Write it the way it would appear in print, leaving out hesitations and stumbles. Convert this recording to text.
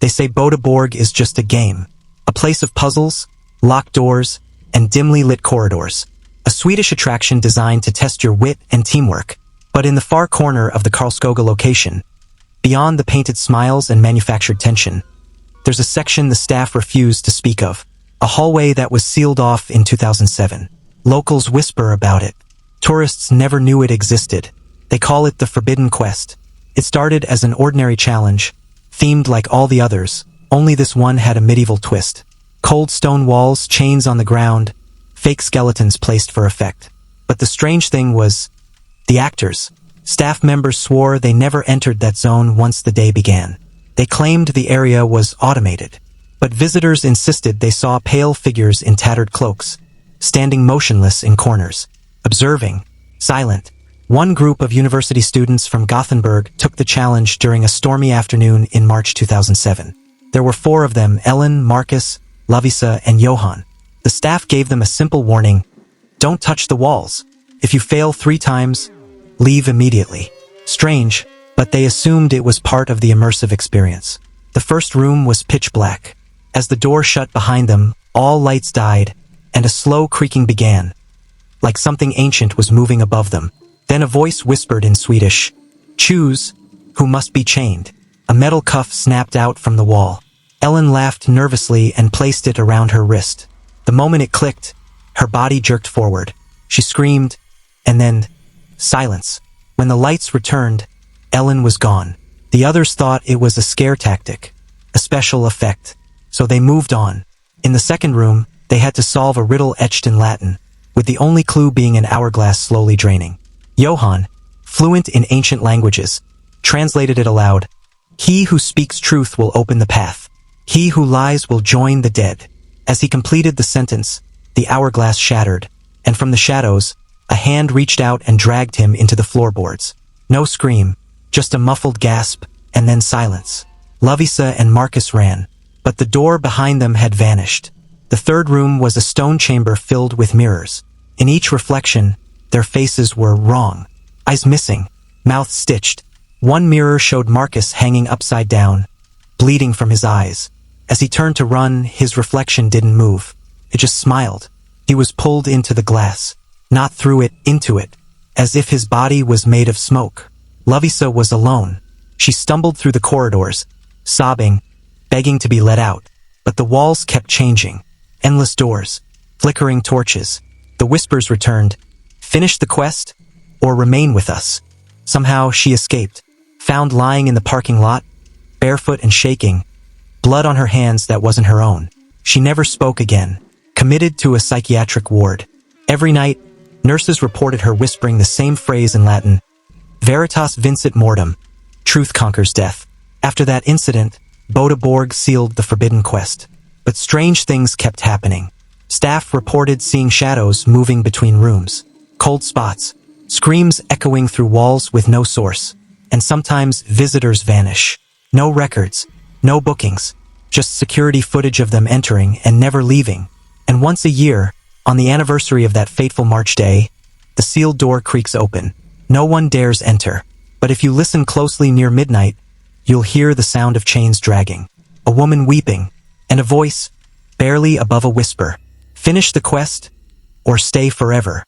They say Boda Borg is just a game, a place of puzzles, locked doors, and dimly lit corridors. A Swedish attraction designed to test your wit and teamwork. But in the far corner of the Karlskoga location, beyond the painted smiles and manufactured tension, there's a section the staff refused to speak of. A hallway that was sealed off in 2007. Locals whisper about it. Tourists never knew it existed. They call it the Forbidden Quest. It started as an ordinary challenge, themed like all the others, only this one had a medieval twist. Cold stone walls, chains on the ground, fake skeletons placed for effect. But the strange thing was, the actors. Staff members swore they never entered that zone once the day began. They claimed the area was automated. But visitors insisted they saw pale figures in tattered cloaks, standing motionless in corners, observing, silent. One group of university students from Gothenburg took the challenge during a stormy afternoon in March 2007. There were 4 of them: Ellen, Marcus, Lovisa, and Johan. The staff gave them a simple warning: don't touch the walls. If you fail 3 times, leave immediately. Strange, but they assumed it was part of the immersive experience. The first room was pitch black. As the door shut behind them, all lights died, and a slow creaking began, like something ancient was moving above them. Then a voice whispered in Swedish, "Choose who must be chained." A metal cuff snapped out from the wall. Ellen laughed nervously and placed it around her wrist. The moment it clicked, her body jerked forward. She screamed, and then silence. When the lights returned, Ellen was gone. The others thought it was a scare tactic, a special effect, so they moved on. In the second room, they had to solve a riddle etched in Latin, with the only clue being an hourglass slowly draining. Johan, fluent in ancient languages, translated it aloud. "He who speaks truth will open the path. He who lies will join the dead." As he completed the sentence, the hourglass shattered, and from the shadows, a hand reached out and dragged him into the floorboards. No scream, just a muffled gasp, and then silence. Lovisa and Marcus ran, but the door behind them had vanished. The third room was a stone chamber filled with mirrors. In each reflection, their faces were wrong. Eyes missing, mouth stitched. One mirror showed Marcus hanging upside down, bleeding from his eyes. As he turned to run, his reflection didn't move. It just smiled. He was pulled into the glass, not through it, into it, as if his body was made of smoke. Lovisa was alone. She stumbled through the corridors, sobbing, begging to be let out. But the walls kept changing. Endless doors, flickering torches. The whispers returned, "Finish the quest, or remain with us." Somehow she escaped, found lying in the parking lot, barefoot and shaking, blood on her hands that wasn't her own. She never spoke again, committed to a psychiatric ward. Every night, nurses reported her whispering the same phrase in Latin, "Veritas vincit mortem," truth conquers death. After that incident, Boda Borg sealed the Forbidden Quest. But strange things kept happening. Staff reported seeing shadows moving between rooms, cold spots, screams echoing through walls with no source, and sometimes visitors vanish. No records, no bookings, just security footage of them entering and never leaving. And once a year, on the anniversary of that fateful March day, the sealed door creaks open. No one dares enter, but if you listen closely near midnight, you'll hear the sound of chains dragging, a woman weeping, and a voice, barely above a whisper, "Finish the quest, or stay forever."